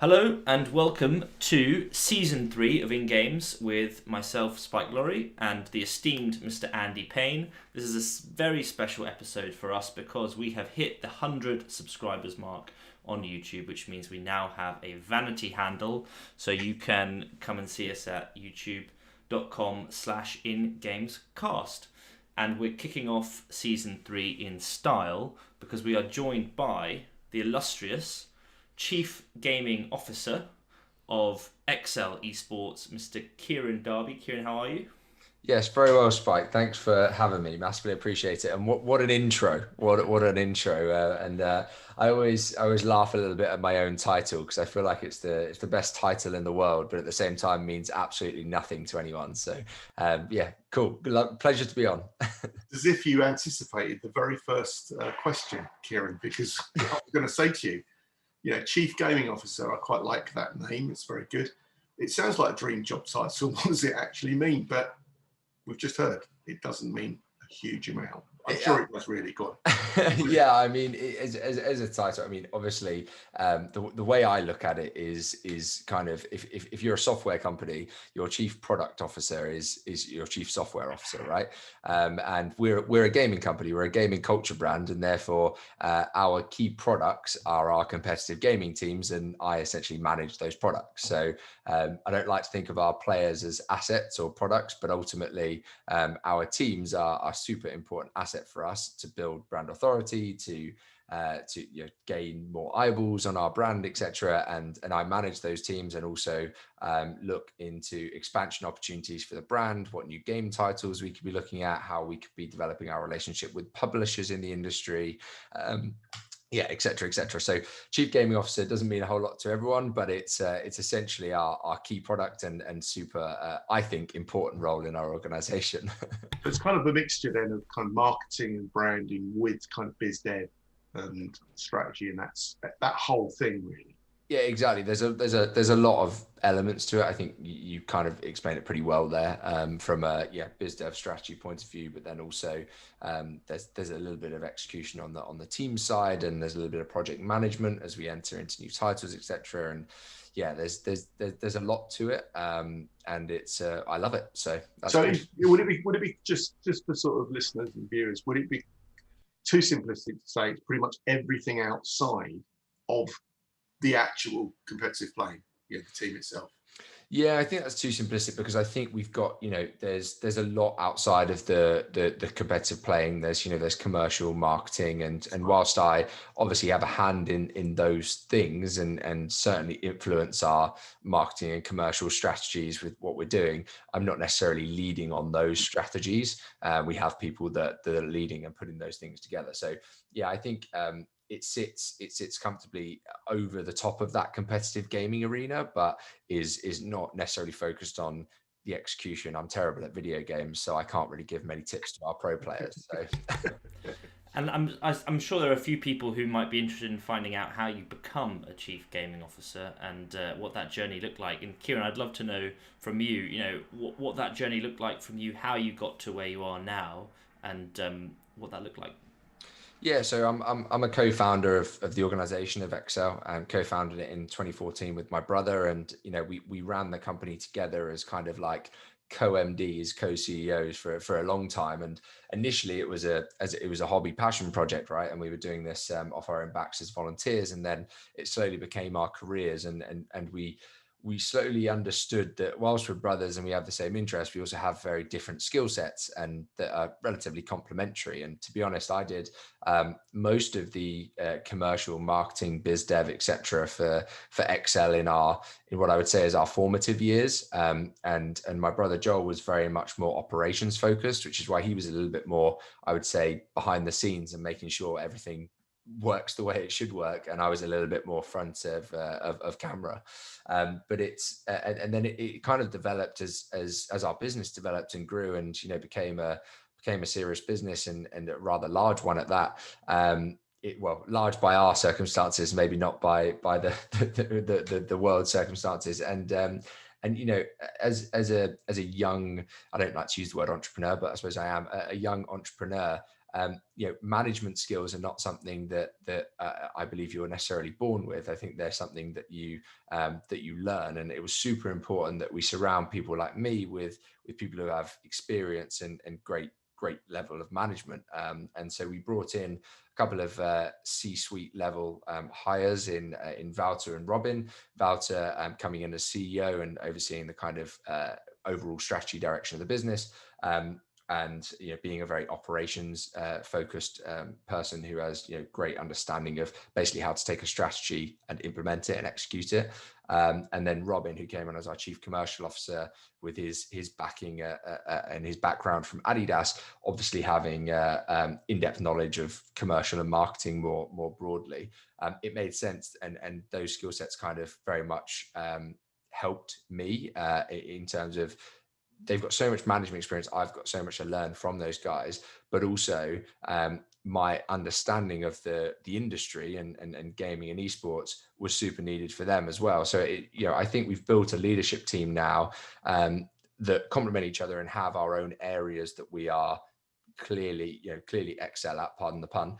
Hello and welcome to Season 3 of INGames with myself, Spike Lorry, and the esteemed Mr. Andy Payne. This is a very special episode for us because we have hit the 100 subscribers mark on YouTube, which means we now have a vanity handle, so you can come and see us at youtube.com/ingamescast. And we're kicking off Season 3 in style because we are joined by the illustrious Chief Gaming Officer of Excel Esports, Mr. Kieran Darby. Kieran, how are you? Yes, very well, Spike. Thanks for having me. Massively appreciate it. And what an intro! What an intro! I always laugh a little bit at my own title because I feel like it's the best title in the world, but at the same time means absolutely nothing to anyone. So yeah, cool. Good luck. Pleasure to be on. As if you anticipated the very first question, Kieran, because I was going to say to you, Chief Gaming Officer, I quite like that name. It's very good. It sounds like a dream job title. What does it actually mean? But we've just heard it doesn't mean a huge amount. I'm sure it was really good. Yeah, I mean, as a title, I mean, obviously, the way I look at it is kind of if you're a software company, your chief product officer is your chief software officer, right? And we're a gaming company, we're a gaming culture brand, and therefore our key products are our competitive gaming teams, and I essentially manage those products. So I don't like to think of our players as assets or products, but ultimately our teams are a super important asset for us to build brand authority, to gain more eyeballs on our brand, etc. And I manage those teams and also look into expansion opportunities for the brand, what new game titles we could be looking at, how we could be developing our relationship with publishers in the industry. Yeah, et cetera, et cetera. So chief gaming officer doesn't mean a whole lot to everyone, but it's essentially our key product and super, I think, important role in our organization. It's kind of a mixture then of kind of marketing and branding with kind of biz dev and strategy, and that's that whole thing really. Yeah, exactly. There's a lot of elements to it. I think you kind of explained it pretty well there, from a biz dev strategy point of view, but then also there's a little bit of execution on the team side, and there's a little bit of project management as we enter into new titles, etc. And yeah, there's a lot to it, and it's I love it. So that's So good. would it be just for sort of listeners and viewers, would it be too simplistic to say it's pretty much everything outside of the actual competitive playing, the team itself? Yeah, I think that's too simplistic because I think we've got, there's a lot outside of the competitive playing. There's commercial marketing, and whilst I obviously have a hand in those things and certainly influence our marketing and commercial strategies with what we're doing, I'm not necessarily leading on those strategies. We have people that are leading and putting those things together. So yeah, I think it sits comfortably over the top of that competitive gaming arena, but is not necessarily focused on the execution. I'm terrible at video games, so I can't really give many tips to our pro players. So And I'm sure there are a few people who might be interested in finding out how you become a chief gaming officer and what that journey looked like. And Kieran, I'd love to know from you, what that journey looked like from you, how you got to where you are now, and what that looked like. yeah, so I'm a co-founder of the organization of Excel, and co-founded it in 2014 with my brother, and we ran the company together as kind of like co-MDs, co-CEOs for a long time. And initially it was a hobby passion project, right? And we were doing this off our own backs as volunteers, and then it slowly became our careers, and we slowly understood that whilst we're brothers and we have the same interests, we also have very different skill sets and that are relatively complementary. And to be honest, I did most of the commercial marketing, biz dev, etc. for Excel in what I would say is our formative years. And my brother Joel was very much more operations focused, which is why he was a little bit more, I would say, behind the scenes and making sure everything works the way it should work, and I was a little bit more front of camera. But it's and then it kind of developed as our business developed and grew, and became a serious business, and a rather large one at that. Large by our circumstances, maybe not by the world's circumstances. And as a young, I don't like to use the word entrepreneur, but I suppose I am a young entrepreneur. management skills are not something that I believe you're necessarily born with. I think they're something that you learn, and it was super important that we surround people like me with people who have experience and great level of management. And so we brought in a couple of C-suite level hires in Wouter and Robin. Wouter coming in as CEO and overseeing the kind of overall strategy direction of the business. And being a very operations focused person who has great understanding of basically how to take a strategy and implement it and execute it. And then Robin, who came on as our chief commercial officer with his backing and his background from Adidas, obviously having in-depth knowledge of commercial and marketing more broadly. It made sense, and those skill sets kind of very much helped me in terms of they've got so much management experience. I've got so much to learn from those guys, but also my understanding of the industry and gaming and esports was super needed for them as well. So I think we've built a leadership team now that complement each other and have our own areas that we are clearly excel at, pardon the pun.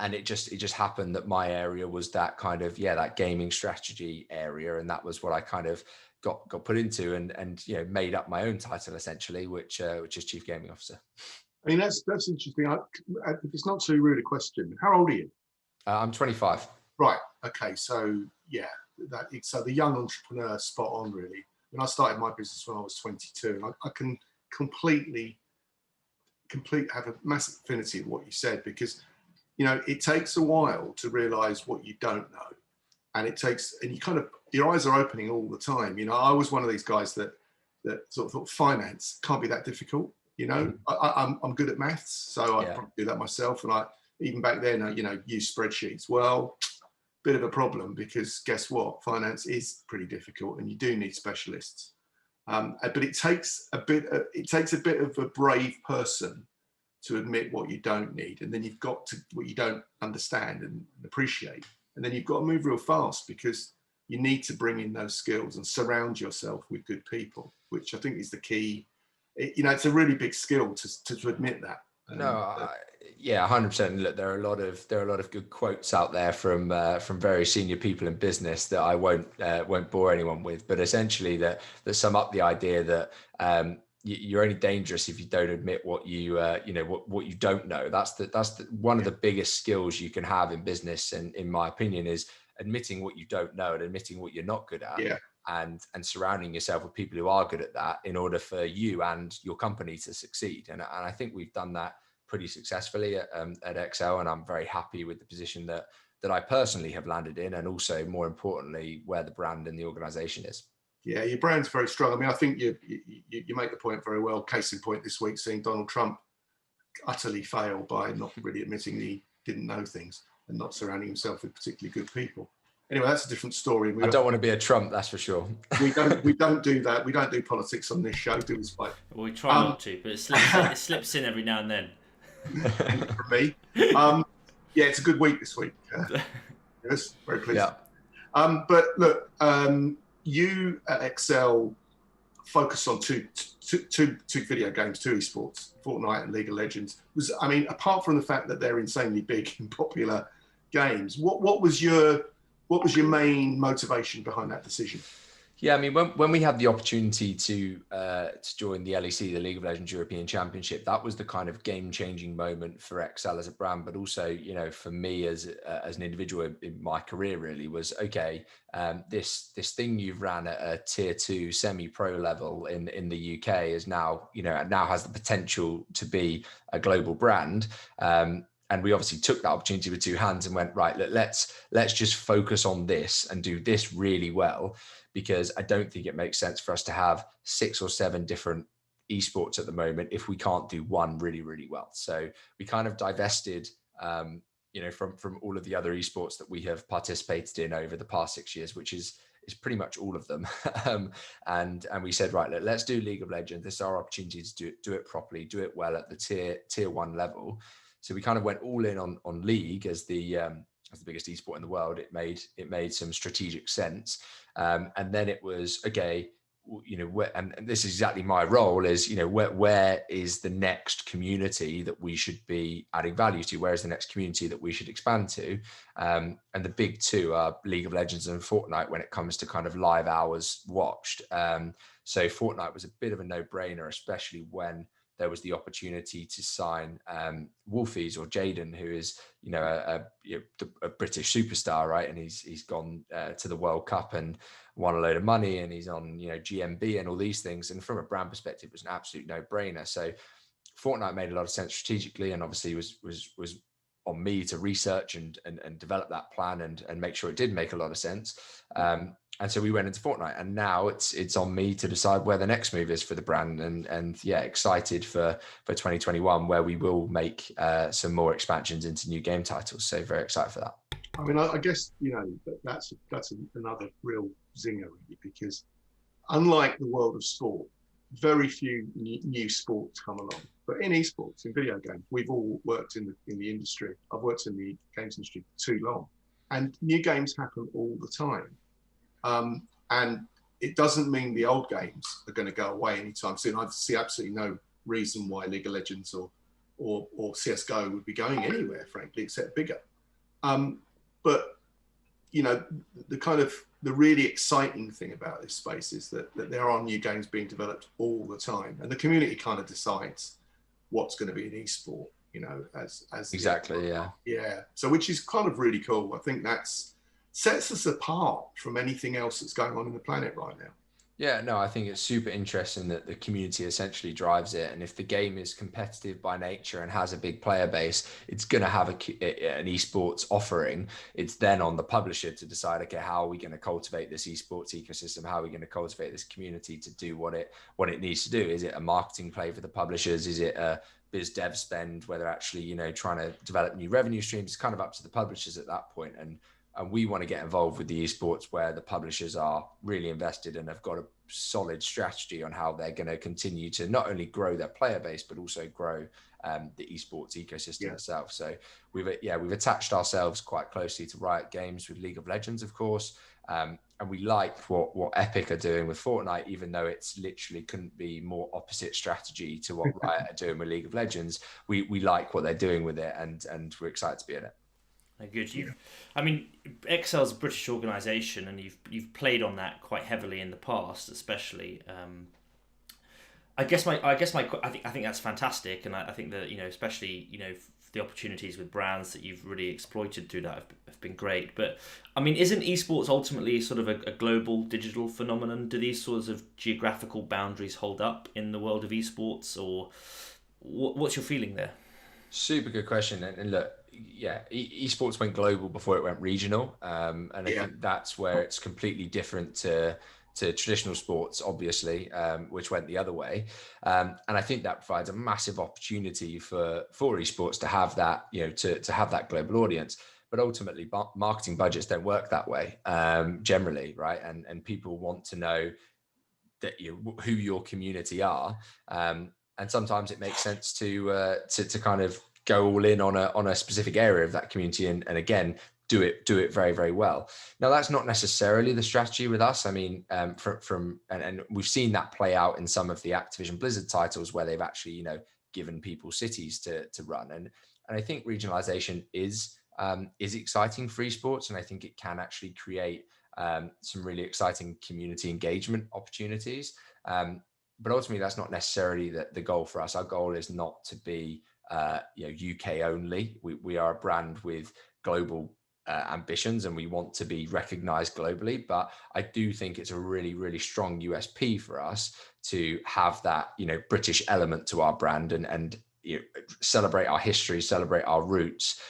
And it just happened that my area was that kind of that gaming strategy area, and that was what I kind of got put into and made up my own title essentially, which is Chief Gaming Officer. I mean, that's interesting. If it's not too rude a question, how old are you? I'm 25. Right. Okay. So so the young entrepreneur, spot on, really. When I started my business when I was 22, and I can completely have a massive affinity with what you said, because it takes a while to realize what you don't know. And you kind of, your eyes are opening all the time. I was one of these guys that sort of thought finance can't be that difficult. I'm good at maths, so I probably do that myself. And I, even back then, use spreadsheets. Well, bit of a problem, because guess what? Finance is pretty difficult, and you do need specialists. But it takes a bit of a brave person to admit what you don't need, and then you've got to what you don't understand and appreciate. And then you've got to move real fast, because you need to bring in those skills and surround yourself with good people, which I think is the key. It's a really big skill to admit that. 100%. Look, there are a lot of good quotes out there from very senior people in business that I won't bore anyone with, but essentially that sum up the idea that you're only dangerous if you don't admit what you what you don't know. That's one of the biggest skills you can have in business, and in my opinion, is admitting what you don't know and admitting what you're not good at. Yeah. And surrounding yourself with people who are good at that in order for you and your company to succeed. And I think we've done that pretty successfully at Excel, and I'm very happy with the position that I personally have landed in, and also more importantly where the brand and the organization is. Yeah, your brand's very strong. I mean, I think you make the point very well. Case in point this week, seeing Donald Trump utterly fail by not really admitting he didn't know things and not surrounding himself with particularly good people. Anyway, that's a different story. I don't want to be a Trump, that's for sure. We don't do that. We don't do politics on this show, do we, Spike? Well, we try not to, but it slips in every now and then. For me. It's a good week this week. Yes, very pleased. Yeah. But look, you at Excel focus on two video games, two esports, Fortnite and League of Legends. Apart from the fact that they're insanely big and popular games, what was your main motivation behind that decision? Yeah, I mean, when we had the opportunity to join the LEC, the League of Legends European Championship, that was the kind of game-changing moment for Excel as a brand, but also, for me as an individual in my career, really was okay. This thing you've ran at a tier 2 semi-pro level in the UK is now has the potential to be a global brand. And we obviously took that opportunity with two hands and went, right, let's just focus on this and do this really well, because I don't think it makes sense for us to have 6 or 7 different esports at the moment if we can't do one really, really well. So we kind of divested, from all of the other esports that we have participated in over the past 6 years, which is pretty much all of them. And we said, right, let's do League of Legends. This is our opportunity to do it properly, do it well at the tier 1 level. So we kind of went all in on League as the biggest esport in the world. It made some strategic sense. And then it was, okay, and this is exactly my role is, where is the next community that we should be adding value to? Where is the next community that we should expand to? And the big two are League of Legends and Fortnite when it comes to kind of live hours watched. So Fortnite was a bit of a no-brainer, especially when there was the opportunity to sign Wolfies or Jaden, who is, a British superstar, right? And he's gone to the World Cup and won a load of money, and he's on, GMB and all these things. And from a brand perspective, it was an absolute no-brainer. So Fortnite made a lot of sense strategically, and obviously was on me to research and develop that plan and make sure it did make a lot of sense. And so we went into Fortnite, and now it's on me to decide where the next move is for the brand. And excited for 2021, where we will make some more expansions into new game titles. So very excited for that. I mean, I guess, that's another real zinger, really, because unlike the world of sport, very few new sports come along. But in esports, in video games, we've all worked in the industry. I've worked in the games industry for too long, and new games happen all the time. And it doesn't mean the old games are going to go away anytime soon. I see absolutely no reason why League of Legends or CSGO would be going anywhere, frankly, except bigger. But the really exciting thing about this space is that there are new games being developed all the time, and the community kind of decides what's going to be an esport, as exactly, yeah. So which is kind of really cool. I think that's sets us apart from anything else that's going on in the planet right now. Yeah, no, I think it's super interesting that the community essentially drives it. And if the game is competitive by nature and has a big player base, it's going to have an esports offering. It's then on the publisher to decide, okay, how are we going to cultivate this esports ecosystem? How are we going to cultivate this community to do what it needs to do? Is it a marketing play for the publishers? Is it a biz dev spend where they're actually, trying to develop new revenue streams? It's kind of up to the publishers at that point. And we want to get involved with the esports where the publishers are really invested and have got a solid strategy on how they're going to continue to not only grow their player base, but also grow the esports ecosystem itself. So we've attached ourselves quite closely to Riot Games with League of Legends, of course. And we like what Epic are doing with Fortnite, even though it's literally couldn't be more opposite strategy to what Riot are doing with League of Legends. We like what they're doing with it, and we're excited to be in it. Good. Excel's a British organisation, and you've played on that quite heavily in the past, especially. I think that's fantastic, and I think that especially the opportunities with brands that you've really exploited through that have been great. But I mean, isn't esports ultimately sort of a global digital phenomenon? Do these sorts of geographical boundaries hold up in the world of esports, or what's your feeling there? Super good question. And look, esports went global before it went regional. And I think that's where it's completely different to traditional sports, obviously, which went the other way. And I think that provides a massive opportunity for esports to have that, to have that global audience. But ultimately, marketing budgets don't work that way, generally, right? And people want to know that who your community are. And sometimes it makes sense to kind of go all in on a specific area of that community, and again do it very, very well. Now, that's not necessarily the strategy with us. I mean, and we've seen that play out in some of the Activision Blizzard titles where they've actually given people cities to run, and I think regionalization is exciting for esports, and I think it can actually create some really exciting community engagement opportunities. But ultimately, that's not necessarily the goal for us. Our goal is not to be UK only. We are a brand with global ambitions, and we want to be recognized globally. But I do think it's a really, really strong USP for us to have that British element to our brand and celebrate our history, celebrate our roots.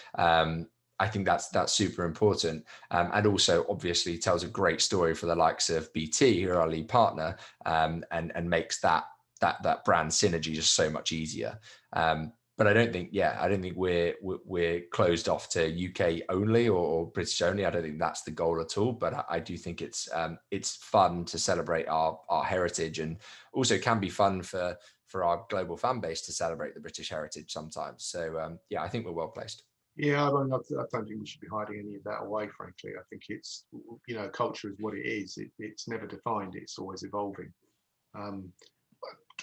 I think that's super important, and also obviously tells a great story for the likes of BT, who are our lead partner, and makes that brand synergy just so much easier. But I don't think we're closed off to UK only or British only. I don't think that's the goal at all. But I do think it's fun to celebrate our heritage, and also can be fun for our global fan base to celebrate the British heritage sometimes. So I think we're well placed. Yeah, I don't think we should be hiding any of that away, frankly. I think it's, culture is what it is. It's never defined. It's always evolving. I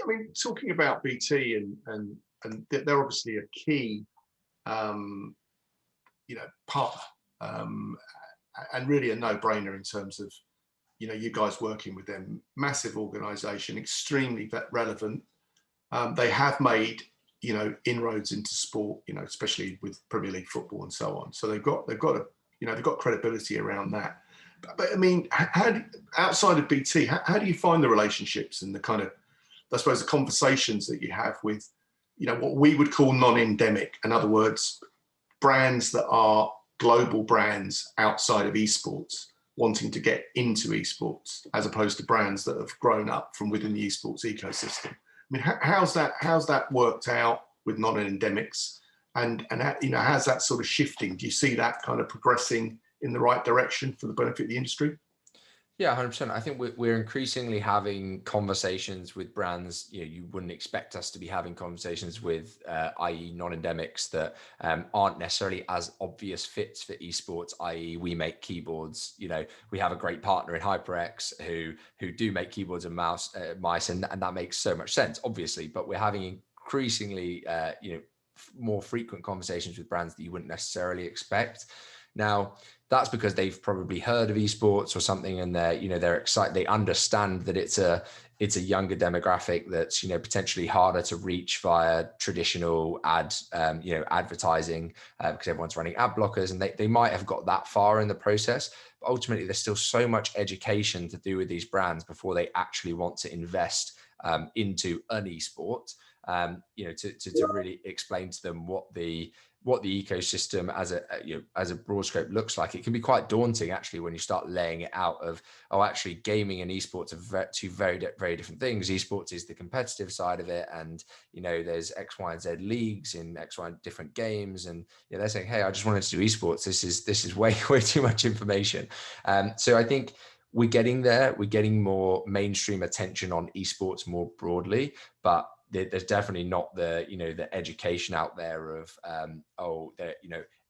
mean, talking about BT and they're obviously a key, partner, and really a no-brainer in terms of, you guys working with them. Massive organisation, extremely relevant. They have made, inroads into sport, especially with Premier League football and so on. So they've got credibility around that. But I mean, outside of BT, how do you find the relationships and the kind of, I suppose, the conversations that you have with, what we would call non-endemic? In other words, brands that are global brands outside of esports wanting to get into esports, as opposed to brands that have grown up from within the esports ecosystem. I mean, how's that worked out with non-endemics, and how's that sort of shifting? Do you see that kind of progressing in the right direction for the benefit of the industry? Yeah, 100%. I think we're increasingly having conversations with brands. You wouldn't expect us to be having conversations with, i.e. non-endemics that aren't necessarily as obvious fits for esports, i.e. we make keyboards. We have a great partner in HyperX who do make keyboards and mice, and that makes so much sense, obviously. But we're having increasingly, more frequent conversations with brands that you wouldn't necessarily expect. Now, that's because they've probably heard of esports or something, and they're excited. They understand that it's a younger demographic that's potentially harder to reach via traditional advertising, because everyone's running ad blockers, and they might have got that far in the process. But ultimately, there's still so much education to do with these brands before they actually want to invest into an esport. To really explain to them what the ecosystem as a broad scope looks like. It can be quite daunting actually when you start laying it out of, actually gaming and esports are two very, very different things. Esports is the competitive side of it, and there's X, Y, and Z leagues in X, Y, different games, and they're saying, hey, I just wanted to do esports. This is way too much information. So I think we're getting there. We're getting more mainstream attention on esports more broadly, but there's definitely not the the education out there of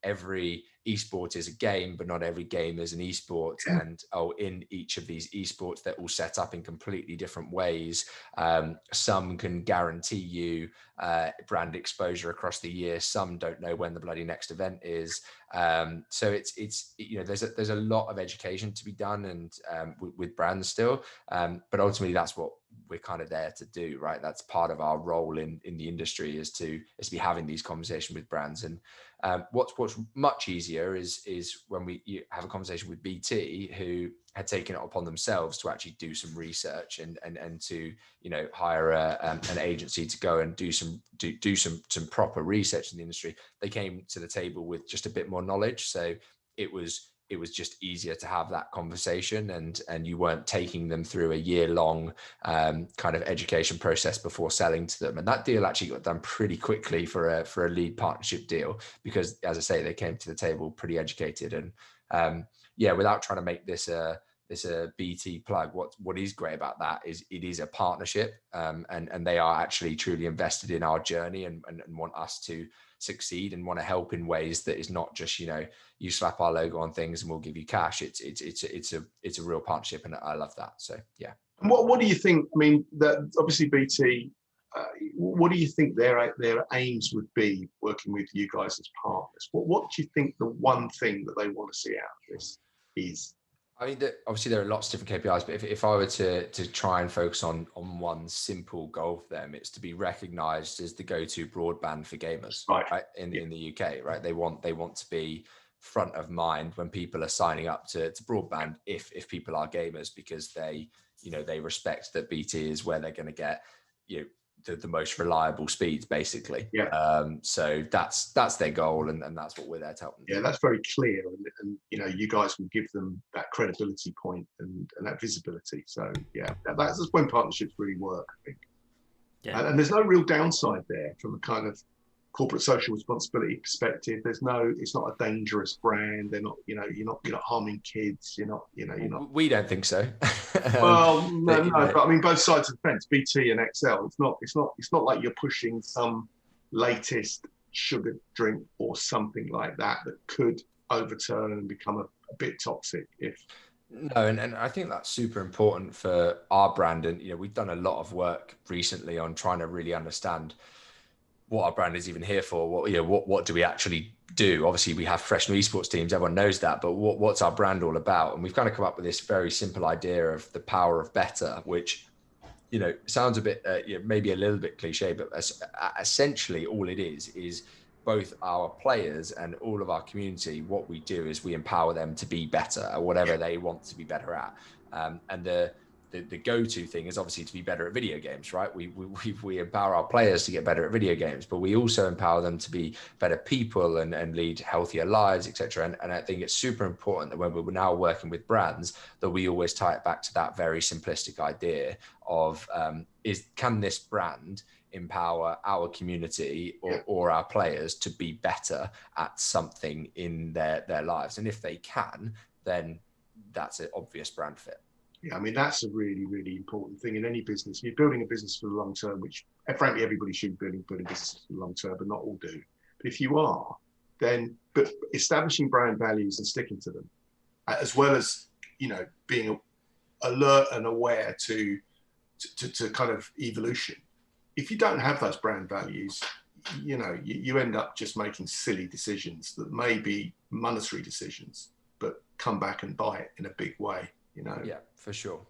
every esport is a game, but not every game is an esport. And in each of these esports, they're all set up in completely different ways. Some can guarantee you brand exposure across the year. Some don't know when the bloody next event is. So it's there's a lot of education to be done, and with brands still. But ultimately, that's what we're kind of there to do, right? That's part of our role in the industry, is to be having these conversations with brands. And what's much easier is when you have a conversation with BT, who had taken it upon themselves to actually do some research and to hire an agency to go and do some proper research in the industry. They came to the table with just a bit more knowledge, so it was just easier to have that conversation, and you weren't taking them through a year-long kind of education process before selling to them. And that deal actually got done pretty quickly for a lead partnership deal, because, as I say, they came to the table pretty educated. And without trying to make this a BT plug, what is great about that is it is a partnership, and they are actually truly invested in our journey and want us to succeed, and want to help in ways that is not just you slap our logo on things and we'll give you cash. It's a real partnership, and I love that. So yeah. What do you think? I mean, that obviously BT. What do you think their aims would be working with you guys as partners? What do you think the one thing that they want to see out of this is? I mean, obviously there are lots of different KPIs, but if I were to try and focus on one simple goal for them, it's to be recognised as the go-to broadband for gamers, right? In the UK, right? They want to be front of mind when people are signing up to broadband, if people are gamers, because they respect that BT is where they're going to get the most reliable speeds, basically. So that's their goal, and that's what we're there to help them do. That's very clear, and you guys will give them that credibility point and that visibility. So that's when partnerships really work, I think. And there's no real downside there from a kind of corporate social responsibility perspective. It's not a dangerous brand. They're not, you're not harming kids. You're not. We don't think so. Well, no. But I mean, both sides of the fence, BT and XL. It's not like you're pushing some latest sugar drink or something like that could overturn and become a bit toxic if. No, and I think that's super important for our brand. And, we've done a lot of work recently on trying to really understand what our brand is even here for. What do we actually do? Obviously, we have professional esports teams. Everyone knows that, but what's our brand all about? And we've kind of come up with this very simple idea of the power of better, which, sounds a bit, maybe a little bit cliche, but essentially all it is both our players and all of our community. What we do is we empower them to be better at whatever they want to be better at. And the go-to thing is obviously to be better at video games, right? We empower our players to get better at video games, but we also empower them to be better people and lead healthier lives, etc. And I think it's super important that when we're now working with brands, that we always tie it back to that very simplistic idea of can this brand empower our community or our players to be better at something in their lives? And if they can, then that's an obvious brand fit. Yeah, I mean, that's a really, really important thing in any business. You're building a business for the long term, which frankly, everybody should be building businesses for the long term, but not all do. But if you are, then establishing brand values and sticking to them, as well as, being alert and aware to kind of evolution. If you don't have those brand values, you end up just making silly decisions that may be monetary decisions, but come back and bite in a big way. Yeah, for sure.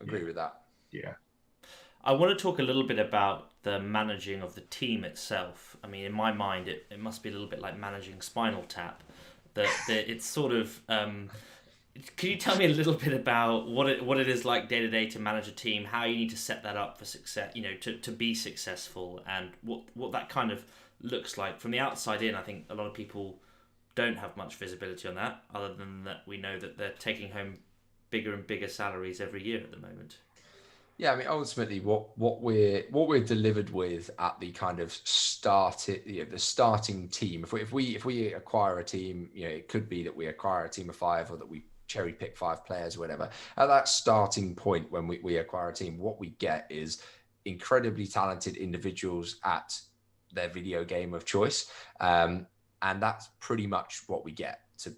Agree with that. Yeah. I want to talk a little bit about the managing of the team itself. I mean, in my mind, it must be a little bit like managing Spinal Tap. That it's sort of. Can you tell me a little bit about what it is like day to day to manage a team? How you need to set that up for success, to be successful, and what that kind of looks like from the outside in. I think a lot of people don't have much visibility on that, other than that we know that they're taking home bigger and bigger salaries every year at the moment. Yeah, I mean, ultimately, what we're delivered with at the kind of the starting team. If we acquire a team, it could be that we acquire a team of 5 or that we cherry pick 5 players or whatever. At that starting point, when we acquire a team, what we get is incredibly talented individuals at their video game of choice, and that's pretty much what we get. To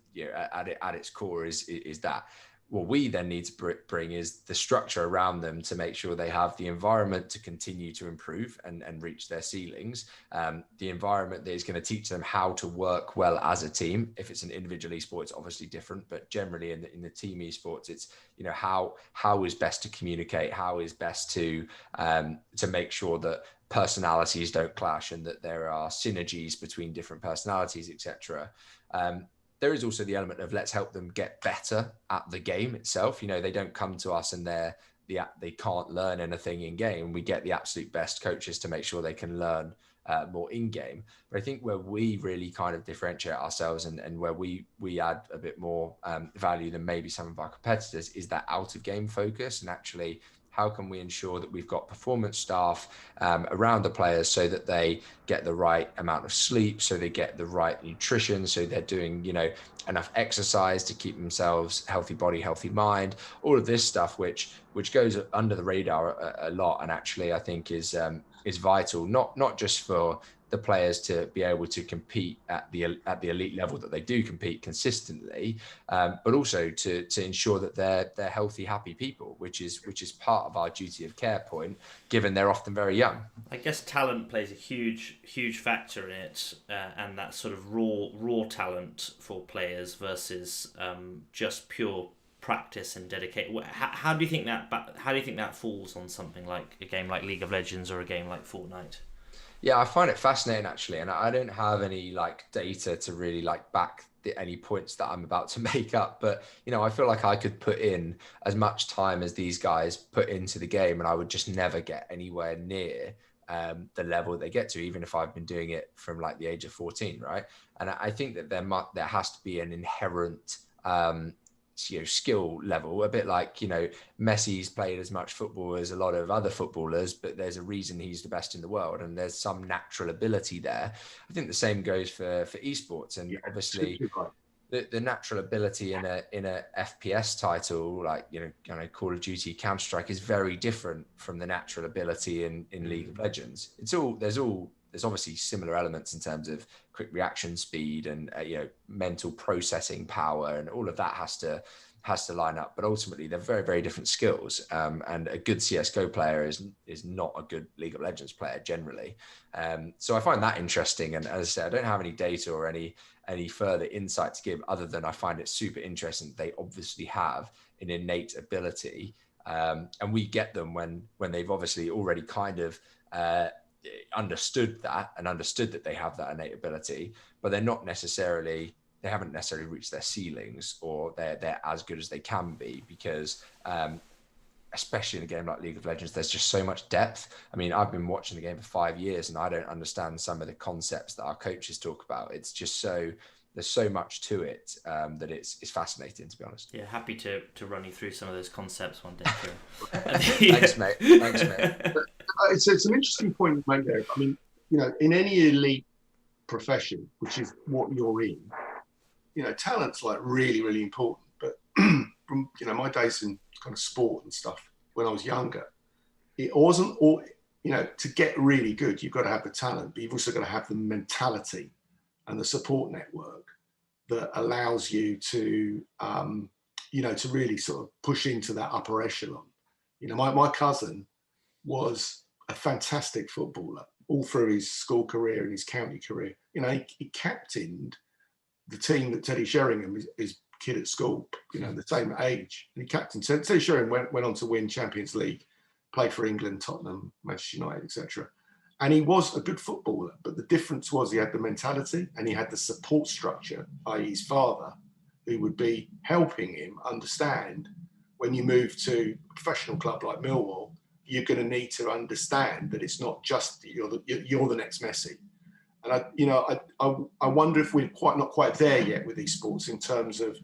at its core is that. What we then need to bring is the structure around them to make sure they have the environment to continue to improve and reach their ceilings. The environment that is going to teach them how to work well as a team. If it's an individual esport, it's obviously different, but generally in the team esports, it's how is best to communicate, how is best to make sure that personalities don't clash and that there are synergies between different personalities, etc. There is also the element of let's help them get better at the game itself. They don't come to us and they can't learn anything in game. We get the absolute best coaches to make sure they can learn more in game. But I think where we really kind of differentiate ourselves and where we add a bit more value than maybe some of our competitors is that out of game focus, and actually how can we ensure that we've got performance staff around the players so that they get the right amount of sleep, so they get the right nutrition, so they're doing, enough exercise to keep themselves healthy body, healthy mind, all of this stuff, which goes under the radar a lot. And actually, I think is vital, not just for the players to be able to compete at the elite level that they do compete consistently, but also to ensure that they're healthy, happy people, which is part of our duty of care point, given they're often very young. I guess talent plays a huge factor in it, and that sort of raw talent for players versus just pure practice and dedicate. How do you think that falls on something like a game like League of Legends or a game like Fortnite? Yeah, I find it fascinating actually, and I don't have any data to really back any points that I'm about to make up, but I feel like I could put in as much time as these guys put into the game, and I would just never get anywhere near the level they get to, even if I've been doing it from the age of 14, right? And I think that there has to be an inherent skill level, a bit like Messi's played as much football as a lot of other footballers, but there's a reason he's the best in the world, and there's some natural ability there. I think the same goes for esports, and obviously the natural ability in a FPS title like Call of Duty, Counter-Strike is very different from the natural ability in League of Legends. There's obviously similar elements in terms of quick reaction speed and mental processing power, and all of that has has to line up, but ultimately they're very, very different skills. And a good CSGO player is not a good League of Legends player generally. So I find that interesting. And as I said, I don't have any data or any further insight to give, other than I find it super interesting. They obviously have an innate ability, and we get them when they've obviously already kind of understood that they have that innate ability, but they haven't necessarily reached their ceilings, or they're as good as they can be, because especially in a game like League of Legends, there's just so much depth. I mean, I've been watching the game for 5 years and I don't understand some of the concepts that our coaches talk about. It's just there's so much to it that it's fascinating, to be honest. Yeah, happy to run you through some of those concepts one day. Thanks, mate. It's an interesting point you make there. I mean, in any elite profession, which is what you're in, talent's like really, really important. But from my days in kind of sport and stuff when I was younger, it wasn't all. To get really good, you've got to have the talent, but you've also got to have the mentality and the support network that allows you to, to really sort of push into that upper echelon. My cousin was a fantastic footballer all through his school career and his county career. He captained the team that Teddy Sheringham, his kid at school, the same age. And he captained. So Teddy Sheringham went on to win Champions League, played for England, Tottenham, Manchester United, etc. And he was a good footballer, but the difference was he had the mentality and he had the support structure, i.e. his father, who would be helping him understand when you move to a professional club like Millwall, you're going to need to understand that it's not just you're the next Messi. And I wonder if we're not quite there yet with esports in terms of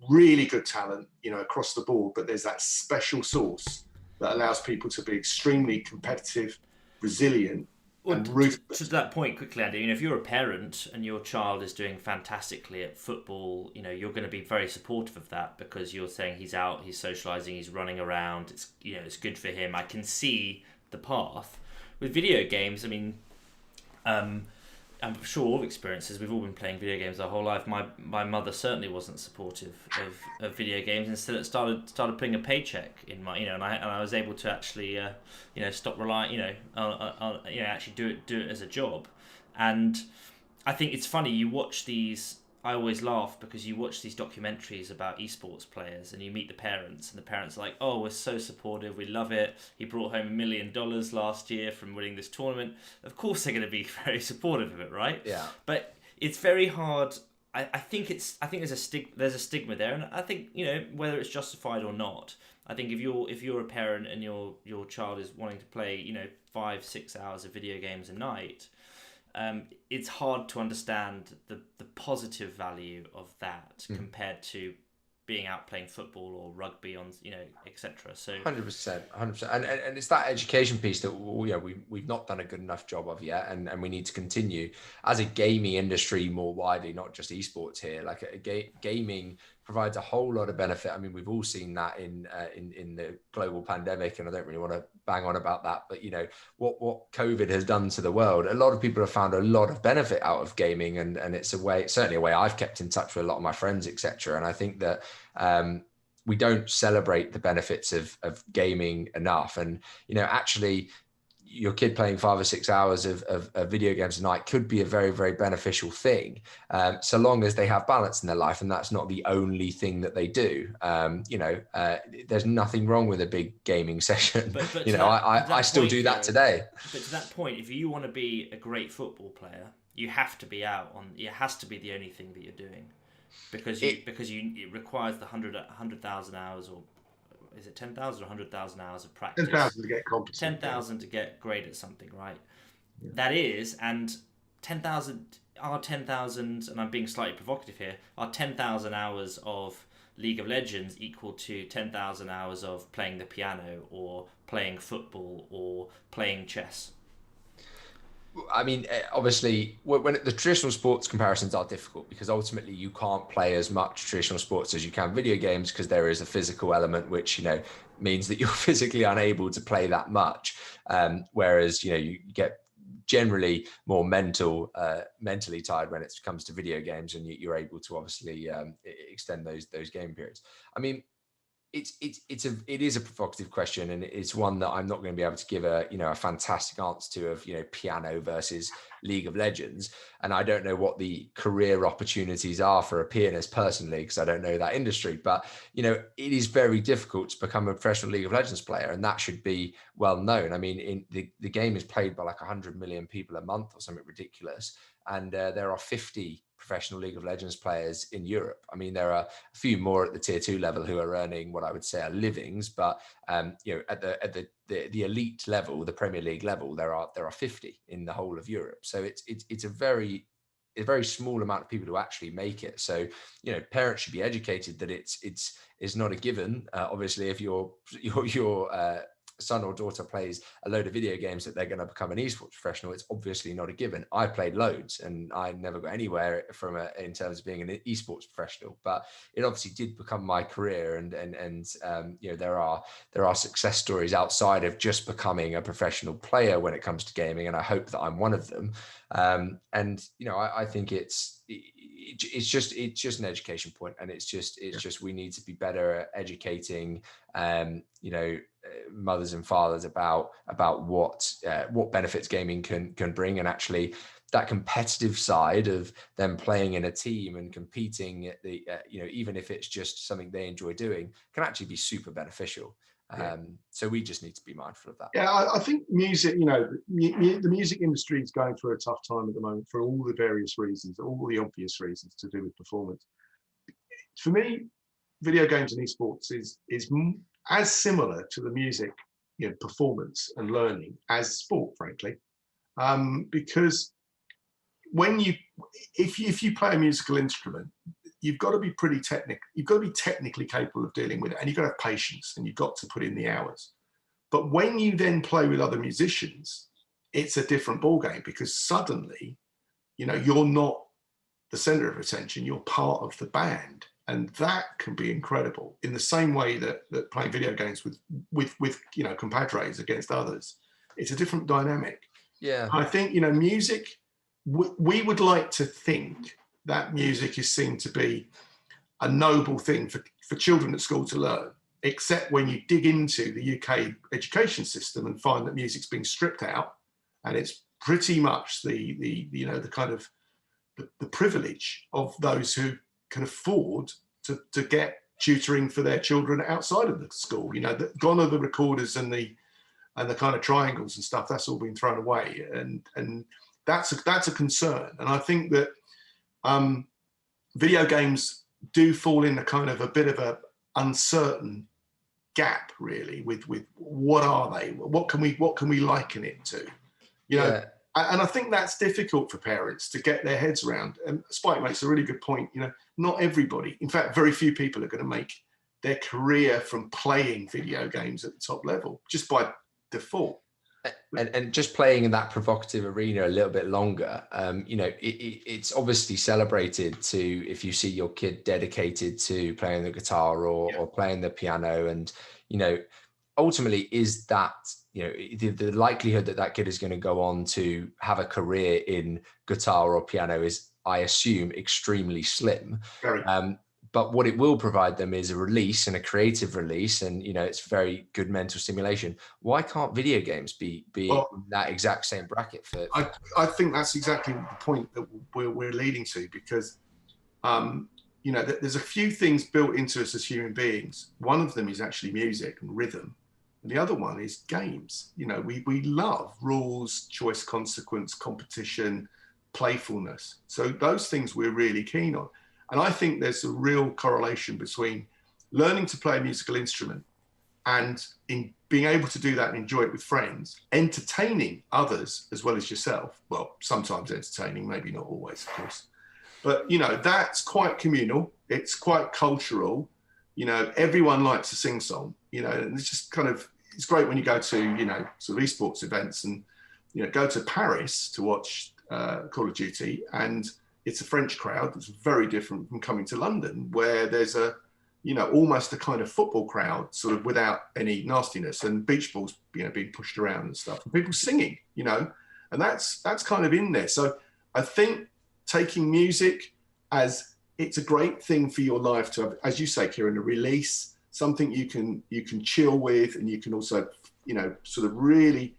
really good talent, across the board, but there's that special sauce that allows people to be extremely competitive, resilient, and ruthless. To that point, quickly, Andy, if you're a parent and your child is doing fantastically at football, you're going to be very supportive of that, because you're saying he's out, he's socialising, he's running around, it's good for him. I can see the path. With video games, I mean, I'm sure all experiences, we've all been playing video games our whole life. My mother certainly wasn't supportive of video games. Instead, it started putting a paycheck in my, and I was able to actually, stop relying, actually do it as a job. And I think it's funny, you watch these. I always laugh because you watch these documentaries about esports players and you meet the parents, and the parents are like, "Oh, we're so supportive, we love it. He brought home $1 million last year from winning this tournament." Of course, they're going to be very supportive of it, right? Yeah. But it's very hard. I think there's a stigma there, and I think whether it's justified or not. I think if you're a parent and your child is wanting to play 5-6 hours of video games a night. It's hard to understand the positive value of that compared to being out playing football or rugby on, etc. So 100%, and it's that education piece that we've not done a good enough job of yet, and we need to continue as a gaming industry more widely, not just esports here. Like gaming provides a whole lot of benefit. I mean, we've all seen that in the global pandemic, and I don't really want to bang on about that, but what COVID has done to the world. A lot of people have found a lot of benefit out of gaming, and it's certainly a way I've kept in touch with a lot of my friends, etc. And I think that we don't celebrate the benefits of gaming enough. And actually, your kid playing 5 or 6 hours of video games a night could be a very, very beneficial thing, so long as they have balance in their life, and that's not the only thing that they do. There's nothing wrong with a big gaming session. But I still do that today. But to that point, if you want to be a great football player, you have to be out on. It has to be the only thing that you're doing, because it requires the 100,000 hours, or is it 10,000 or 100,000 hours of practice? 10,000 to get competent. 10,000 to get great at something, right? Yeah. That is, and 10,000, and I'm being slightly provocative here, are 10,000 hours of League of Legends equal to 10,000 hours of playing the piano or playing football or playing chess? I mean, obviously, when the traditional sports comparisons are difficult, because ultimately you can't play as much traditional sports as you can video games, because there is a physical element which means that you're physically unable to play that much. Whereas you get generally more mentally tired when it comes to video games, and you're able to obviously extend those game periods. I mean, it is a provocative question, and it's one that I'm not going to be able to give a fantastic answer to, of piano versus League of Legends. And I don't know what the career opportunities are for a pianist personally, because I don't know that industry, but it is very difficult to become a professional League of Legends player, and that should be well known. I mean, the game is played by like 100 million people a month or something ridiculous, and there are 50 professional League of Legends players in Europe. I mean, there are a few more at the tier 2 level who are earning what I would say are livings, but at the elite level, the Premier League level, there are 50 in the whole of Europe. So it's a very small amount of people who actually make it. So parents should be educated that it's not a given. Obviously, if your son or daughter plays a load of video games, that they're going to become an esports professional. It's obviously not a given. I played loads and I never got anywhere in terms of being an esports professional, but it obviously did become my career. And there are success stories outside of just becoming a professional player when it comes to gaming, and I hope that I'm one of them. I think it's just an education point, and it's just we need to be better at educating mothers and fathers about what benefits gaming can bring, and actually that competitive side of them playing in a team and competing at the even if it's just something they enjoy doing, can actually be super beneficial. So we just need to be mindful of that. Yeah, I think music, the music industry is going through a tough time at the moment for all the various reasons, all the obvious reasons to do with performance. For me, video games and esports is as similar to the music, performance and learning as sport, frankly, because if you play a musical instrument, you've got to be pretty technical. You've got to be technically capable of dealing with it, and you've got to have patience, and you've got to put in the hours. But when you then play with other musicians, it's a different ballgame, because suddenly, you're not the center of attention. You're part of the band, and that can be incredible. In the same way that playing video games with compadres against others, it's a different dynamic. Yeah, I think music. We would like to think that music is seen to be a noble thing for children at school to learn, except when you dig into the UK education system and find that music's being stripped out, and it's pretty much the kind of the privilege of those who can afford to get tutoring for their children outside of the school. Gone are the recorders and the kind of triangles and stuff. That's all been thrown away, and that's a concern. And I think that video games do fall in a kind of a bit of a uncertain gap, really, with what are they? What can we liken it to? And I think that's difficult for parents to get their heads around. And Spike makes a really good point. Not everybody, in fact, very few people are going to make their career from playing video games at the top level just by default. And just playing in that provocative arena a little bit longer, it's obviously celebrated if you see your kid dedicated to playing the guitar or playing the piano, and ultimately is that the likelihood that kid is going to go on to have a career in guitar or piano is, I assume, extremely slim. Very. But what it will provide them is a release, and a creative release, and it's very good mental stimulation. Why can't video games be in that exact same bracket for I think that's exactly the point that we're leading to, because there's a few things built into us as human beings. One of them is actually music and rhythm, and the other one is games. We love rules, choice, consequence, competition, playfulness. So those things we're really keen on. And I think there's a real correlation between learning to play a musical instrument and in being able to do that and enjoy it with friends, entertaining others as well as yourself. Well, sometimes entertaining, maybe not always, of course. But, that's quite communal. It's quite cultural. Everyone likes a sing-song, and it's just kind of, it's great when you go to, sort of esports events and, go to Paris to watch Call of Duty, and it's a French crowd that's very different from coming to London, where there's almost a kind of football crowd, sort of without any nastiness, and beach balls, being pushed around and stuff, and people singing, And that's kind of in there. So I think taking music as it's a great thing for your life to have, as you say, Kieran, a release, something you can chill with, and you can also, sort of really,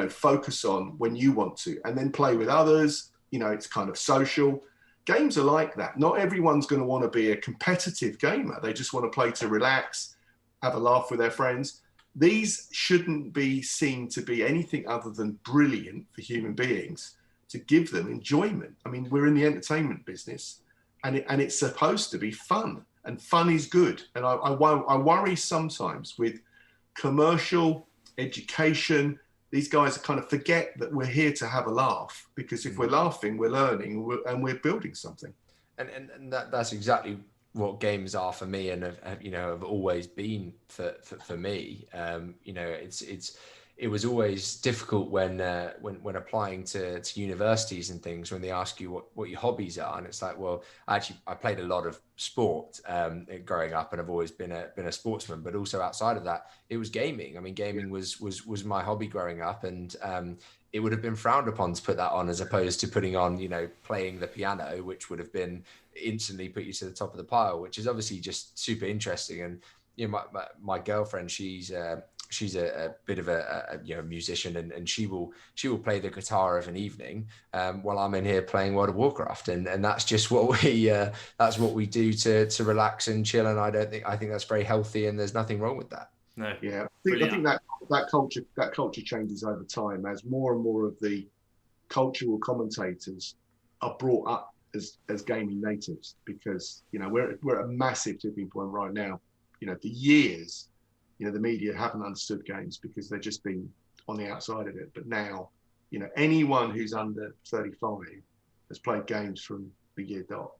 focus on when you want to, and then play with others. It's kind of social. Games are like that. Not everyone's going to want to be a competitive gamer. They just want to play to relax, have a laugh with their friends. These shouldn't be seen to be anything other than brilliant for human beings to give them enjoyment. I mean, we're in the entertainment business, and it's supposed to be fun, and fun is good. And I worry sometimes with commercial education. These guys kind of forget that we're here to have a laugh, because if we're laughing, we're learning, and we're building something. And that's exactly what games are for me, and have always been for me. It was always difficult when applying to universities and things, when they ask you what your hobbies are, and it's like, well, actually I played a lot of sport growing up, and I've always been a sportsman, but also outside of that, it was gaming. I mean, gaming was my hobby growing up, and it would have been frowned upon to put that on, as opposed to putting on, playing the piano, which would have been instantly put you to the top of the pile, which is obviously just super interesting. And my girlfriend, she's a bit of a musician, and she will play the guitar of an evening while I'm in here playing World of Warcraft, and that's just what we do to relax and chill. And I think that's very healthy, and there's nothing wrong with that. No. Yeah, I think that culture changes over time as more and more of the cultural commentators are brought up as gaming natives, because we're at a massive tipping point right now. For years, the media haven't understood games because they've just been on the outside of it. But now, anyone who's under 35 has played games from the year dot.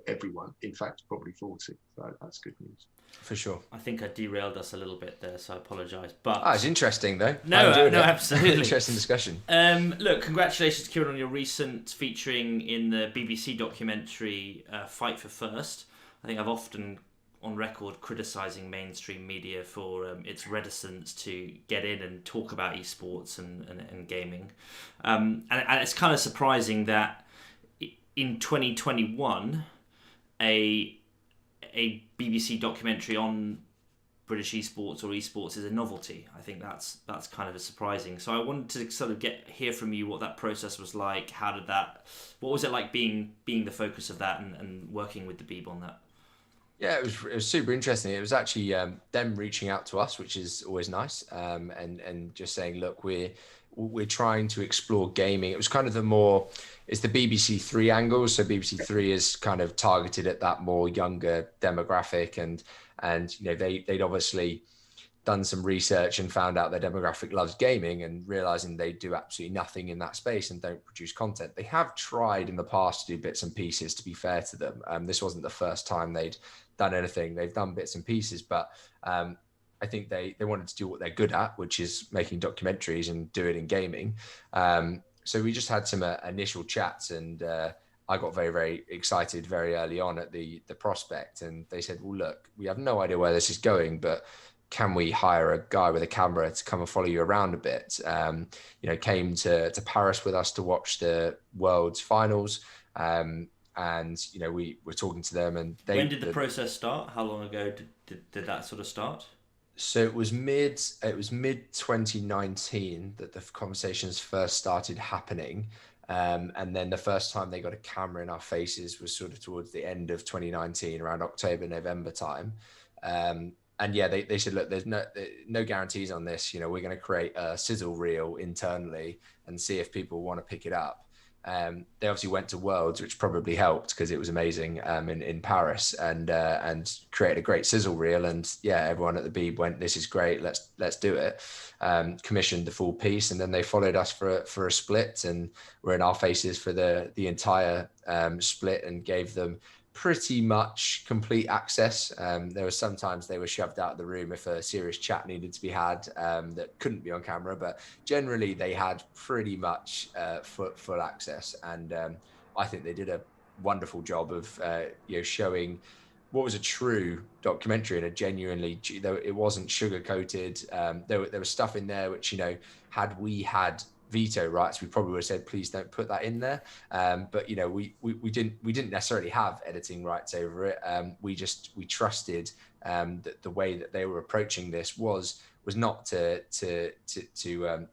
Everyone, in fact, probably 40. So that's good news. For sure. I think I derailed us a little bit there, so I apologise. But it's interesting though. No, absolutely. Interesting discussion. Look, congratulations, Kieran, on your recent featuring in the BBC documentary Fight for First. I think I've often on record criticising mainstream media for its reticence to get in and talk about esports and gaming. And it's kind of surprising that in 2021, a BBC documentary on British esports or esports is a novelty. I think that's kind of surprising. So I wanted to sort of hear from you what that process was like. What was it like being the focus of that and working with the Beeb on that? Yeah, it was super interesting. It was actually them reaching out to us, which is always nice, and just saying, look, we're trying to explore gaming. It was kind of it's the BBC Three angle. So BBC Three is kind of targeted at that more younger demographic, and they'd obviously done some research and found out their demographic loves gaming, and realizing they do absolutely nothing in that space and don't produce content. They have tried in the past to do bits and pieces, to be fair to them. This wasn't the first time they'd done anything. They've done bits and pieces, but I think they wanted to do what they're good at, which is making documentaries and do it in gaming. So we just had some initial chats, and I got very, very excited very early on at the prospect. And they said, well, look, we have no idea where this is going, but can we hire a guy with a camera to come and follow you around a bit? Came to Paris with us to watch the World's finals. And we were talking to them, and when did the process start? How long ago did that sort of start? So it was mid 2019 that the conversations first started happening, and then the first time they got a camera in our faces was sort of towards the end of 2019, around October, November time. And yeah, they said, look, there's no guarantees on this. We're going to create a sizzle reel internally and see if people want to pick it up. They obviously went to Worlds, which probably helped because it was amazing in Paris, and created a great sizzle reel. And yeah, everyone at the Beeb went, this is great, let's do it. Commissioned the full piece, and then they followed us for a split, and were in our faces for the entire split, and gave them pretty much complete access. There were sometimes they were shoved out of the room if a serious chat needed to be had that couldn't be on camera, but generally they had pretty much full access. And I think they did a wonderful job of showing what was a true documentary, and a genuinely, though it wasn't sugar coated. There was stuff in there which, had we had veto rights, we probably would have said, please don't put that in there. But we didn't necessarily have editing rights over it. We trusted that the way that they were approaching this was not to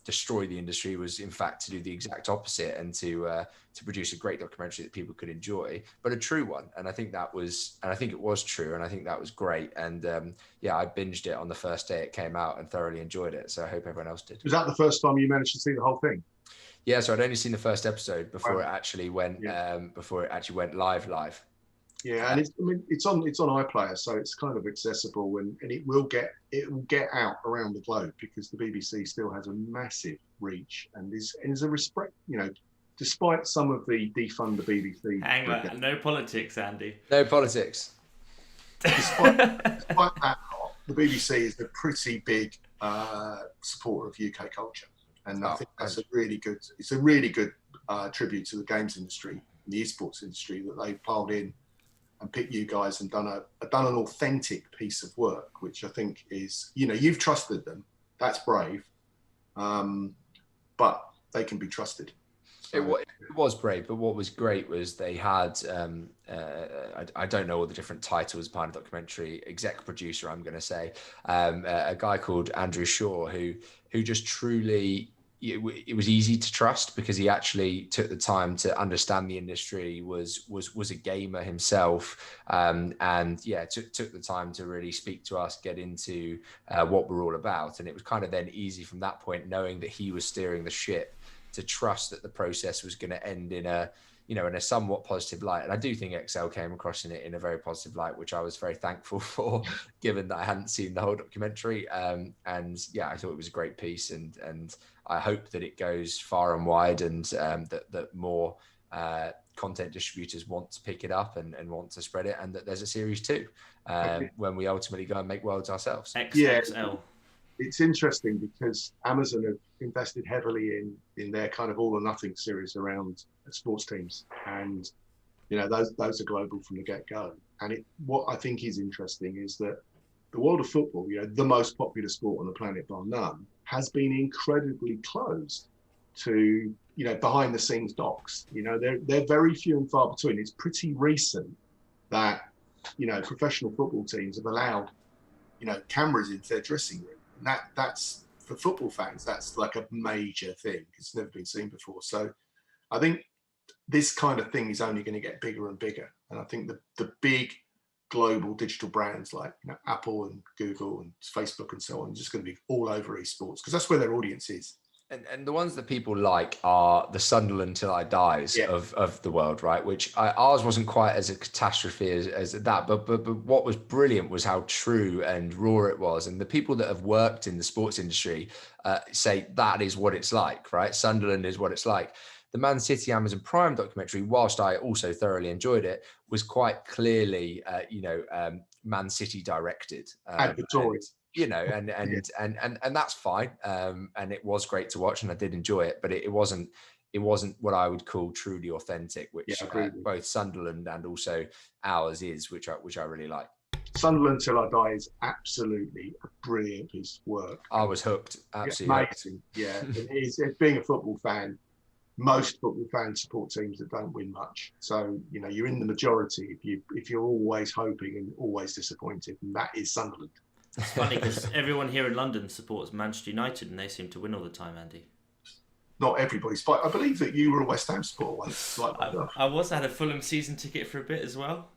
destroy the industry, was in fact to do the exact opposite, and to produce a great documentary that people could enjoy, but a true one. And I think it was true, and I think that was great. And I binged it on the first day it came out and thoroughly enjoyed it. So I hope everyone else did. Was that the first time you managed to see the whole thing? Yeah, so I'd only seen the first episode before it actually went live. Yeah, and it's on iPlayer, so it's kind of accessible, and it will get out around the globe, because the BBC still has a massive reach and is a respect, despite some of the defund the BBC. Hang on, no politics, Andy. No politics. Despite that, the BBC is a pretty big supporter of UK culture, and I think that's a really good tribute to the games industry and the esports industry, that they've piled in and picked you guys and done an authentic piece of work, which I think is, you've trusted them. That's brave, but they can be trusted. So, it was brave, but what was great was they had, I don't know all the different titles behind the documentary, exec producer, I'm going to say, a guy called Andrew Shaw, who just truly, it was easy to trust, because he actually took the time to understand the industry, was a gamer himself, and took the time to really speak to us, get into what we're all about. And it was kind of then easy from that point, knowing that he was steering the ship, to trust that the process was going to end in a somewhat positive light. And I do think Excel came across in a very positive light, which I was very thankful for, given that I hadn't seen the whole documentary. I thought it was a great piece, and I hope that it goes far and wide, and that more content distributors want to pick it up and want to spread it, and that there's a series 2 when we ultimately go and make worlds ourselves. XXL. It's interesting, because Amazon have invested heavily in their kind of all or nothing series around sports teams, and those are global from the get-go. And what I think is interesting is that the world of football, the most popular sport on the planet bar none, has been incredibly closed to behind the scenes docs. They're very few and far between. It's pretty recent that professional football teams have allowed cameras into their dressing room. And that's for football fans, that's like a major thing. It's never been seen before. So I think this kind of thing is only going to get bigger and bigger. And I think the big global digital brands like Apple and Google and Facebook and so on are just going to be all over esports, because that's where their audience is. And the ones that people like are the Sunderland Till I Dies of the world, right? Which ours wasn't quite as a catastrophe as that, but what was brilliant was how true and raw it was. And the people that have worked in the sports industry say that is what it's like, right? Sunderland is what it's like. The Man City Amazon Prime documentary, whilst I also thoroughly enjoyed it, was quite clearly, Man City directed. And that's fine. And it was great to watch, and I did enjoy it, but it wasn't what I would call truly authentic, which both Sunderland and also ours is, which I really like. Sunderland Till I Die is absolutely a brilliant piece of work. I was hooked. Absolutely. Amazing. Yeah. Being a football fan, most football fans support teams that don't win much. So, you're in the majority if you're always hoping and always disappointed, and that is Sunderland. It's funny because everyone here in London supports Manchester United, and they seem to win all the time, Andy. Not everybody's, but I believe that you were a West Ham supporter once. I had a Fulham season ticket for a bit as well.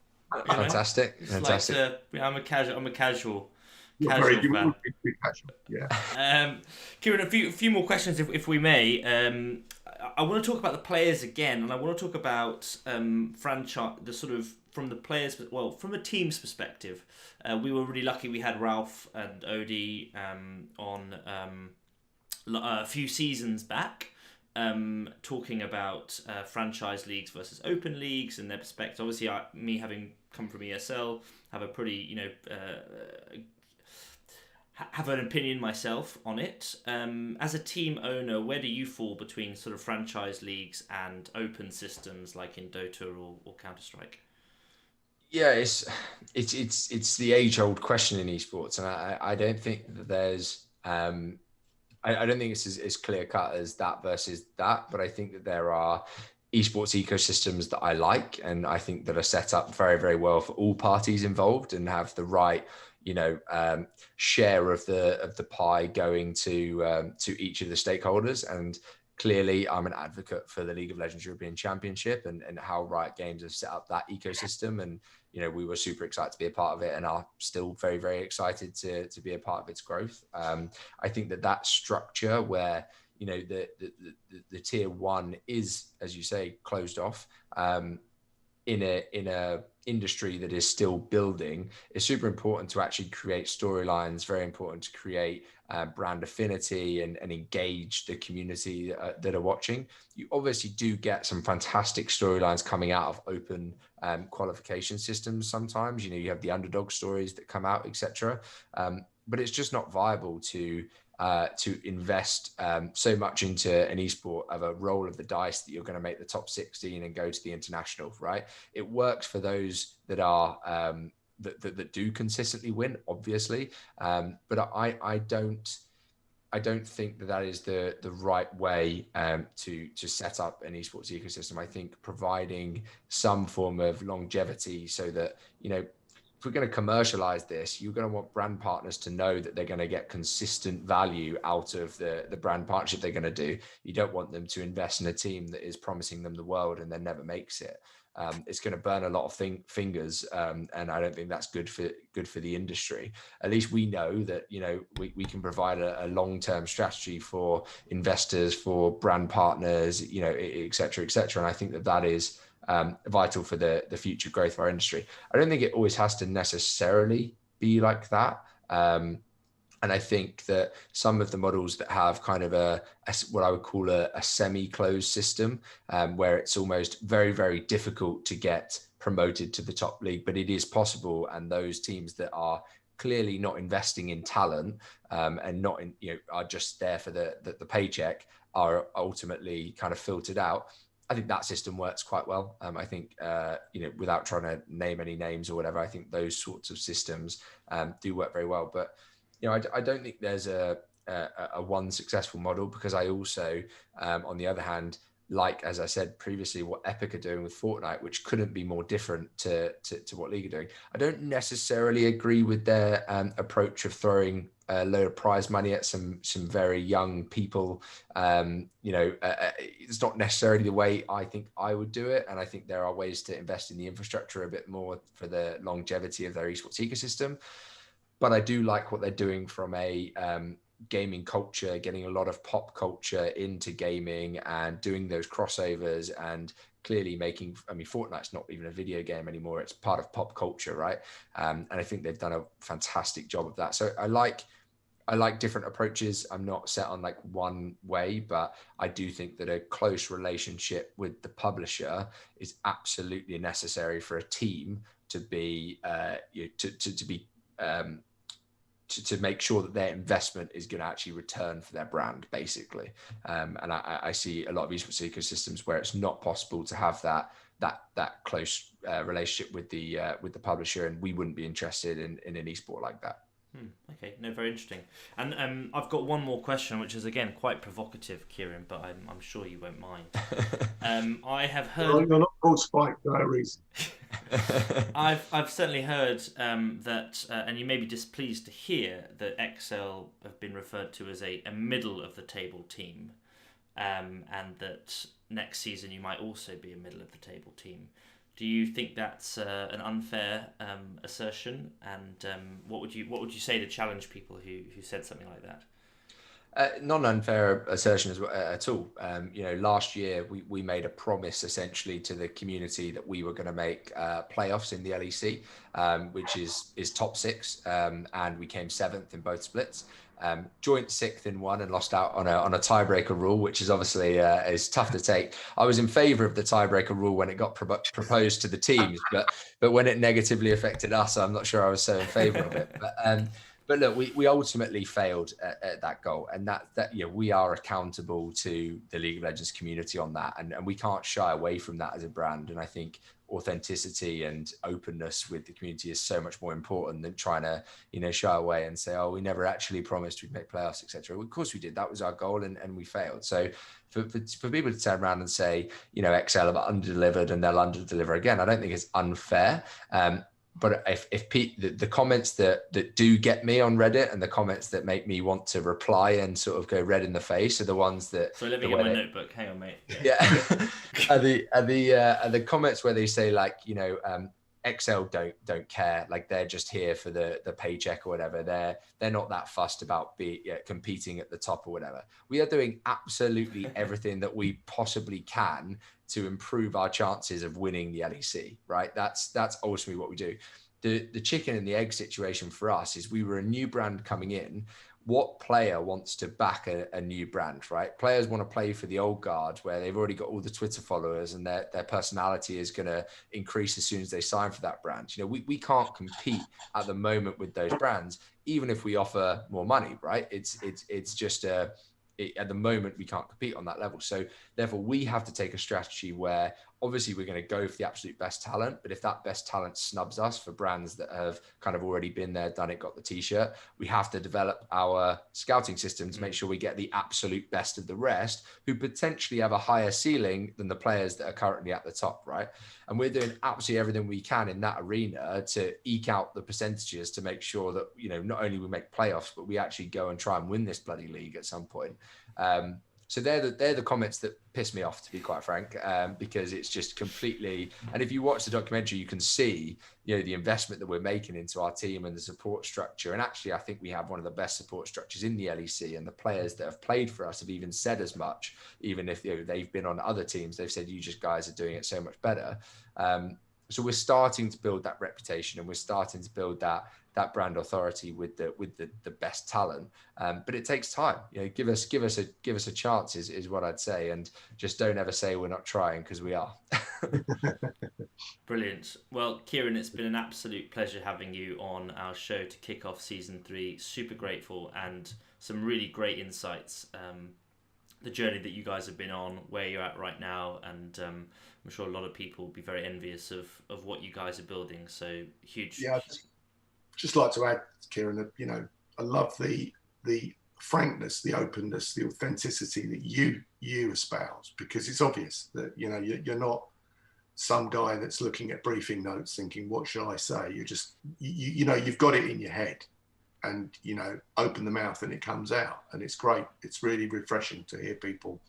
Fantastic. I'm a casual. Very fan. Casual. Yeah. Kieran, a few more questions, if we may. I want to talk about the players again, and I want to talk about franchise, the sort of from the players, from a team's perspective. We were really lucky. We had Ralph and Odie on a few seasons back, talking about franchise leagues versus open leagues and their perspective. Obviously, me having come from ESL, have a pretty have an opinion myself on it. As a team owner, where do you fall between sort of franchise leagues and open systems like in Dota or Counter-Strike? Yeah, it's the age-old question in esports, and I don't think that there's I don't think it's as clear cut as that versus that, but I think that there are esports ecosystems that I like, and I think that are set up very, very well for all parties involved and have the right, share of the pie going to each of the stakeholders. And clearly, I'm an advocate for the League of Legends European Championship and how Riot Games have set up that ecosystem. And we were super excited to be a part of it, and are still very, very excited to be a part of its growth. I think that structure where the tier one is, as you say, closed off, in a industry that is still building, is super important to actually create storylines. Very important to create brand affinity and engage the community that are watching. You obviously do get some fantastic storylines coming out of open qualification systems. Sometimes you have the underdog stories that come out, etc. But it's just not viable to invest so much into an esport of a roll of the dice that you're going to make the top 16 and go to the international, right? It works for those that are that do consistently win, obviously, but I don't think that is the right way to set up an esports ecosystem. I think providing some form of longevity, so that if we're going to commercialize this, you're going to want brand partners to know that they're going to get consistent value out of the brand partnership they're going to do. You don't want them to invest in a team that is promising them the world and then never makes it. It's going to burn a lot of fingers, and I don't think that's good for the industry. At least we know that we can provide a long-term strategy for investors, for brand partners, et cetera, et cetera. And I think that is vital for the future growth of our industry. I don't think it always has to necessarily be like that. And I think that some of the models that have kind of what I would call a semi-closed system, where it's almost very, very difficult to get promoted to the top league, but it is possible. And those teams that are clearly not investing in talent and not are just there for the paycheck are ultimately kind of filtered out. I think that system works quite well. I think, without trying to name any names or whatever, I think those sorts of systems do work very well. But, I don't think there's a one successful model, because I also, on the other hand, like, as I said previously, what Epic are doing with Fortnite, which couldn't be more different to what League are doing. I don't necessarily agree with their approach of throwing a load of prize money at some very young people. It's not necessarily the way I think I would do it. And I think there are ways to invest in the infrastructure a bit more for the longevity of their esports ecosystem. But I do like what they're doing from a gaming culture, getting a lot of pop culture into gaming and doing those crossovers, and clearly Fortnite's not even a video game anymore. It's part of pop culture, right? And I think they've done a fantastic job of that. So I like different approaches. I'm not set on like one way, but I do think that a close relationship with the publisher is absolutely necessary for a team to be to make sure that their investment is going to actually return for their brand, basically. And I see a lot of esports ecosystems where it's not possible to have that close relationship with the publisher, and we wouldn't be interested in an esport like that. Okay, no, very interesting. And I've got one more question, which is again quite provocative, Kieran, but I'm sure you won't mind. I have heard. Well, you're not called Spike for no reason. I've certainly heard that, and you may be displeased to hear that Excel have been referred to as a middle of the table team, and that next season you might also be a middle of the table team. Do you think that's an unfair assertion? And what would you say to challenge people who said something like that? Not an unfair assertion at all. Last year we made a promise essentially to the community that we were going to make playoffs in the LEC, which is top 6, and we came 7th in both splits. Joint 6th in one and lost out on a tiebreaker rule, which is obviously is tough to take. I was in favour of the tiebreaker rule when it got proposed to the teams, but when it negatively affected us, I'm not sure I was so in favour of it. But look, we ultimately failed at that goal, and that we are accountable to the League of Legends community on that, and we can't shy away from that as a brand. And I think authenticity and openness with the community is so much more important than trying to shy away and say, oh, we never actually promised we'd make playoffs, etc. Of course we did. That was our goal, and we failed. So for people to turn around and say, XL have under-delivered and they'll under-deliver again, I don't think it's unfair. But if the comments that do get me on Reddit and the comments that make me want to reply and sort of go red in the face are the ones that. So let me get my notebook. Hang on, mate. Yeah, are the comments where they say like XL don't care, like they're just here for the paycheck or whatever. They're not that fussed about competing at the top or whatever. We are doing absolutely everything that we possibly can to improve our chances of winning the LEC, right? That's ultimately what we do. The chicken and the egg situation for us is we were a new brand coming in. What player wants to back a new brand, right? Players want to play for the old guard where they've already got all the Twitter followers and their personality is going to increase as soon as they sign for that brand. We can't compete at the moment with those brands, even if we offer more money, right? It's just at the moment we can't compete on that level. So therefore we have to take a strategy where obviously we're going to go for the absolute best talent, but if that best talent snubs us for brands that have kind of already been there, done it, got the t-shirt, we have to develop our scouting system to make sure we get the absolute best of the rest who potentially have a higher ceiling than the players that are currently at the top, right? And we're doing absolutely everything we can in that arena to eke out the percentages to make sure that, not only we make playoffs, but we actually go and try and win this bloody league at some point. So they're the comments that piss me off, to be quite frank, because it's just completely. And if you watch the documentary, you can see, the investment that we're making into our team and the support structure. And actually, I think we have one of the best support structures in the LEC. And the players that have played for us have even said as much, even if they've been on other teams. They've said, "You just guys are doing it so much better." So we're starting to build that reputation, and we're starting to build that brand authority with the best talent. But it takes time. Give us a chance is what I'd say, and just don't ever say we're not trying, because we are. Brilliant. Well, Kieran, it's been an absolute pleasure having you on our show to kick off season 3. Super grateful, and some really great insights. The journey that you guys have been on, where you're at right now, and I'm sure a lot of people will be very envious of what you guys are building. So huge. Yeah, I'd just like to add, Kieran, that I love the frankness, the openness, the authenticity that you espouse, because it's obvious that you're not some guy that's looking at briefing notes thinking, what should I say? You're just you've got it in your head, and open the mouth and it comes out, and it's great. It's really refreshing to hear people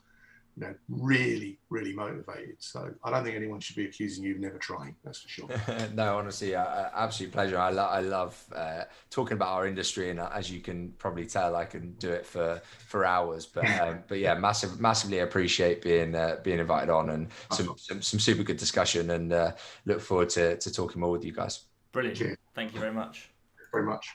really, really motivated. So I don't think anyone should be accusing you of never trying, that's for sure. No, honestly, absolute pleasure. I love talking about our industry, and as you can probably tell, I can do it for hours. But yeah, massively appreciate being invited on, and some super good discussion, and look forward to talking more with you guys. Brilliant. Cheers. Thank you very much. Very much.